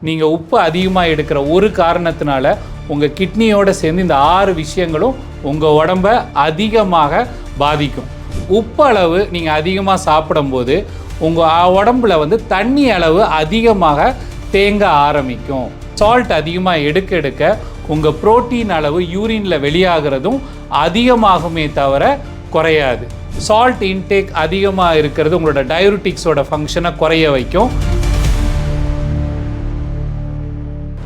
நீங்கள் உப்பு அதிகமாக எடுக்கிற ஒரு காரணத்தினால உங்கள் கிட்னியோடு சேர்ந்து இந்த 6 விஷயங்களும் உங்கள் உடம்ப அதிகமாக பாதிக்கும். உப்பு அளவு நீங்கள் அதிகமாக சாப்பிடும்போது உங்கள் உடம்புல வந்து தண்ணி அளவு அதிகமாக தேங்க ஆரம்பிக்கும். சால்ட் அதிகமாக எடுக்க உங்கள் புரோட்டீன் அளவு யூரினில் வெளியாகிறதும் அதிகமாகுமே தவிர குறையாது. சால்ட் இன்டேக் அதிகமாக இருக்கிறது உங்களோட டயபெட்டிக்ஸோட ஃபங்க்ஷனை குறைய வைக்கும்.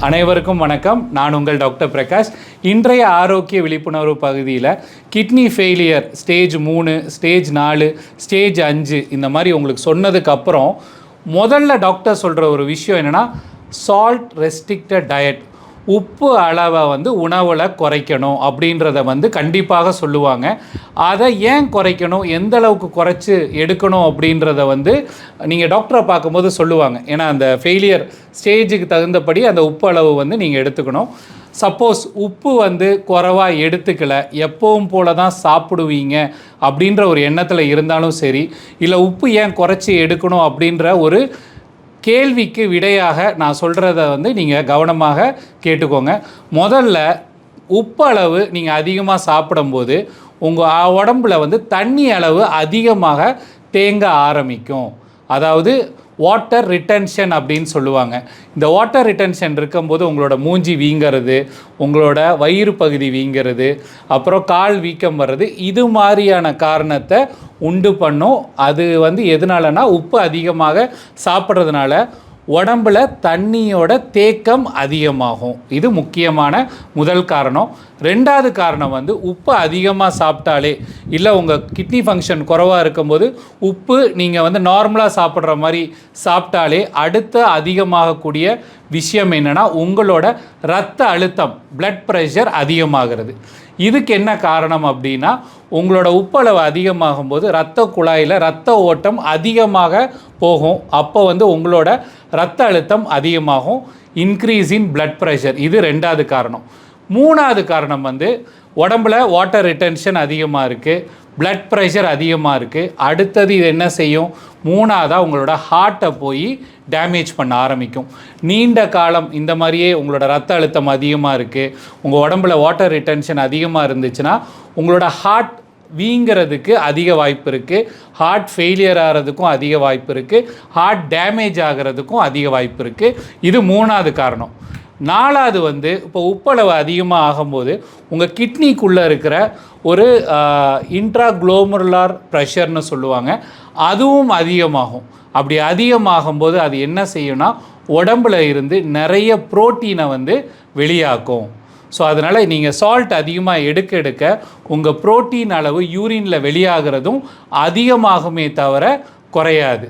அனைவருக்கும் வணக்கம். நான் உங்கள் டாக்டர் பிரகாஷ். இன்றைய ஆரோக்கிய விழிப்புணர்வு பகுதியில் kidney failure stage 3, stage 4, stage 5 இந்த மாதிரி உங்களுக்கு சொன்னதுக்கப்புறம் முதல்ல டாக்டர் சொல்கிற ஒரு விஷயம் என்னென்னா, சால்ட் ரெஸ்ட்ரிக்டட் டயட், உப்பு அளவை வந்து உணவில் குறைக்கணும் அப்படின்றத வந்து கண்டிப்பாக சொல்லுவாங்க. அதை ஏன் குறைக்கணும், எந்த அளவுக்கு குறைச்சி எடுக்கணும் அப்படின்றத வந்து நீங்கள் டாக்டரை பார்க்கும்போது சொல்லுவாங்க. ஏன்னா அந்த ஃபெயிலியர் ஸ்டேஜுக்கு தகுந்தபடி அந்த உப்பு அளவு வந்து நீங்கள் எடுத்துக்கணும். சப்போஸ் உப்பு வந்து குறைவாக எடுத்துக்கலை, எப்பவும் போல தான் சாப்பிடுவீங்க அப்படின்ற ஒரு எண்ணத்தில் இருந்தாலும் சரி, இல்லை உப்பு ஏன் குறைச்சி எடுக்கணும் அப்படின்ற ஒரு கேள்விக்கு விடையாக நான் சொல்கிறத வந்து நீங்கள் கவனமாக கேட்டுக்கோங்க. முதல்ல உப்பு அளவு நீங்கள் அதிகமாக சாப்பிடும்போது உங்கள் உடம்புல வந்து தண்ணி அளவு அதிகமாக தேங்க ஆரம்பிக்கும். அதாவது வாட்டர் ரிட்டன்ஷன் அப்படின்னு சொல்லுவாங்க. இந்த வாட்டர் ரிட்டன்ஷன் இருக்கும்போது உங்களோட மூஞ்சி வீங்கிறது, உங்களோட வயிறு பகுதி வீங்கிறது, அப்புறம் கால் வீக்கம் வர்றது, இது மாதிரியான காரணத்தை உண்டு பண்ணும். அது வந்து எதனாலனா உப்பு அதிகமாக சாப்பிட்றதுனால உடம்பில் தண்ணியோட தேக்கம் அதிகமாகும். இது முக்கியமான முதல் காரணம். ரெண்டாவது காரணம் வந்து உப்பு அதிகமாக சாப்பிட்டாலே, இல்லை உங்கள் கிட்னி ஃபங்க்ஷன் குறைவாக இருக்கும்போது உப்பு நீங்கள் வந்து நார்மலாக சாப்பிட்ற மாதிரி சாப்பிட்டாலே அடுத்த அதிகமாகக்கூடிய விஷயம் என்னென்னா, உங்களோட இரத்த அழுத்தம், பிளட் ப்ரெஷர் அதிகமாகிறது. இதுக்கு என்ன காரணம் அப்படின்னா, உங்களோட உப்பளவு அதிகமாகும் போது இரத்த குழாயில் இரத்த ஓட்டம் அதிகமாக போகும். அப்போ வந்து உங்களோட இரத்த அழுத்தம் அதிகமாகும், இன்க்ரீஸ் இன் பிளட் ப்ரெஷர். இது ரெண்டாவது காரணம். மூணாவது காரணம் வந்து உடம்புல வாட்டர் ரிட்டன்ஷன் அதிகமாக இருக்குது, பிளட் ப்ரெஷர் அதிகமாக இருக்குது. அடுத்தது இது என்ன செய்யும், மூணாவதாக உங்களோட ஹார்ட்டை போய் டேமேஜ் பண்ண ஆரம்பிக்கும். நீண்ட காலம் இந்த மாதிரியே உங்களோட ரத்த அழுத்தம் அதிகமாக இருக்குது, உங்கள் உடம்புல வாட்டர் ரிட்டன்ஷன் அதிகமாக இருந்துச்சுன்னா உங்களோட ஹார்ட் வீங்கிறதுக்கு அதிக வாய்ப்பு இருக்குது, ஹார்ட் ஃபெயிலியர் ஆகிறதுக்கும் அதிக வாய்ப்பு இருக்குது, ஹார்ட் டேமேஜ் ஆகிறதுக்கும் அதிக வாய்ப்பு இருக்குது. இது மூணாவது காரணம். நாலாவது வந்து இப்போ உப்பளவு அதிகமாக ஆகும்போது உங்கள் கிட்னிக்குள்ளே இருக்கிற ஒரு இன்ட்ராக்ளோமருலார் ப்ரெஷர்னு சொல்லுவாங்க, அதுவும் அதிகமாகும். அப்படி அதிகமாகும்போது அது என்ன செய்யும்னா, உடம்புல இருந்து நிறைய புரோட்டீனை வந்து வெளியாக்கும். ஸோ அதனால் நீங்கள் சால்ட் அதிகமாக எடுக்க உங்கள் புரோட்டீன் அளவு யூரினில் வெளியாகிறதும் அதிகமாகுமே தவிர குறையாது.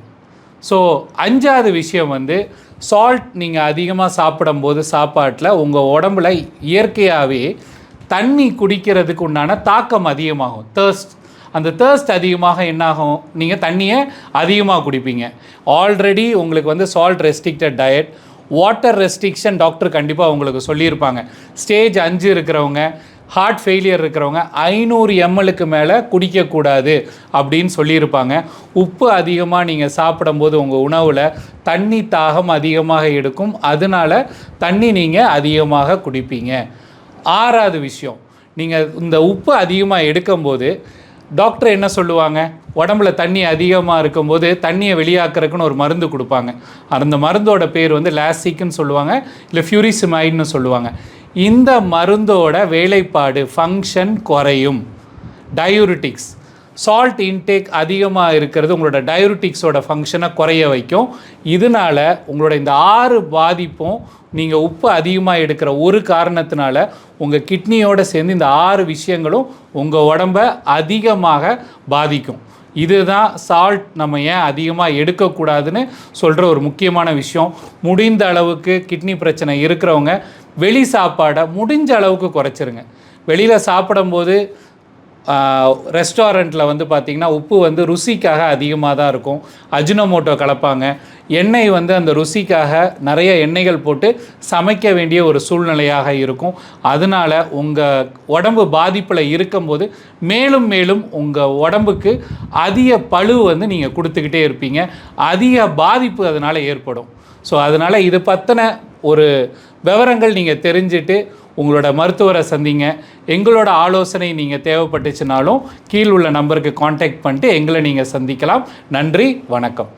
ஸோ அஞ்சாவது விஷயம் வந்து, சால்ட் நீங்கள் அதிகமாக சாப்பிடும்போது சாப்பாட்டில் உங்கள் உடம்புல இயற்கையாகவே தண்ணி குடிக்கிறதுக்கு உண்டான தாக்கம் அதிகமாகும். அந்த தேர்ஸ்ட் அதிகமாக என்னாகும், நீங்கள் தண்ணியை அதிகமாக குடிப்பீங்க. ஆல்ரெடி உங்களுக்கு வந்து salt restricted diet, water restriction doctor கண்டிப்பாக உங்களுக்கு சொல்லியிருப்பாங்க. ஸ்டேஜ் 5 இருக்கிறவங்க, ஹார்ட் ஃபெயிலியர் இருக்கிறவங்க 500 ml மேலே குடிக்கக்கூடாது அப்படின்னு சொல்லியிருப்பாங்க. உப்பு அதிகமாக நீங்கள் சாப்பிடும்போது உங்கள் உணவில் தண்ணி தாகம் அதிகமாக எடுக்கும், அதனால தண்ணி நீங்கள் அதிகமாக குடிப்பீங்க. ஆறாவது விஷயம், நீங்கள் இந்த உப்பு அதிகமாக எடுக்கும்போது டாக்டர் என்ன சொல்லுவாங்க, உடம்புல தண்ணி அதிகமாக இருக்கும்போது தண்ணியை வெளியாக்குறதுக்குன்னு ஒரு மருந்து கொடுப்பாங்க. அந்த மருந்தோட பேர் வந்து லாசிக்னு சொல்லுவாங்க, இல்லை ஃபியூரிசிமைட்னு சொல்லுவாங்க. இந்த மருந்தோட வேலைப்பாடு, ஃபங்க்ஷன் குறையும். டயூரிட்டிக்ஸ், சால்ட் இன்டேக் அதிகமாக இருக்கிறது உங்களோட டயூரிட்டிக்ஸோட ஃபங்க்ஷனை குறைய வைக்கும். இதனால் உங்களோட இந்த 6 பாதிப்பும் நீங்கள் உப்பு அதிகமாக எடுக்கிற ஒரு காரணத்தினால உங்கள் கிட்னியோடு சேர்ந்து இந்த 6 விஷயங்களும் உங்கள் உடம்பை அதிகமாக பாதிக்கும். இதுதான் சால்ட் நம்ம ஏன் அதிகமாக எடுக்கக்கூடாதுன்னு சொல்கிற ஒரு முக்கியமான விஷயம். முடிந்த அளவுக்கு கிட்னி பிரச்சனை இருக்கிறவங்க வெளி சாப்பாடை முடிஞ்ச அளவுக்கு குறைச்சிருங்க. வெளியில் சாப்பிடும்போது ரெஸ்டாரண்ட்டில் வந்து பார்த்திங்கன்னா உப்பு வந்து ருசிக்காக அதிகமாக தான் இருக்கும், அஜினோமோட்டோ கலப்பாங்க. எண்ணெய் வந்து அந்த ருசிக்காக நிறைய எண்ணெய்கள் போட்டு சமைக்க வேண்டிய ஒரு சூழ்நிலையாக இருக்கும். அதனால் உங்கள் உடம்பு பாதிப்பில் இருக்கும்போது மேலும் மேலும் உங்கள் உடம்புக்கு அதிக பளு வந்து நீங்கள் கொடுத்துக்கிட்டே இருப்பீங்க, அதிக பாதிப்பு அதனால் ஏற்படும். ஸோ அதனால் இது பற்றின ஒரு விவரங்கள் நீங்கள் தெரிஞ்சுட்டு உங்களோட மருத்துவரை சந்திங்க. எங்களோட ஆலோசனை நீங்கள் தேவைப்பட்டுச்சுனாலும் கீழ் உள்ள நம்பருக்கு காண்டாக்ட் பண்ணிட்டு எங்களை நீங்கள் சந்திக்கலாம். நன்றி, வணக்கம்.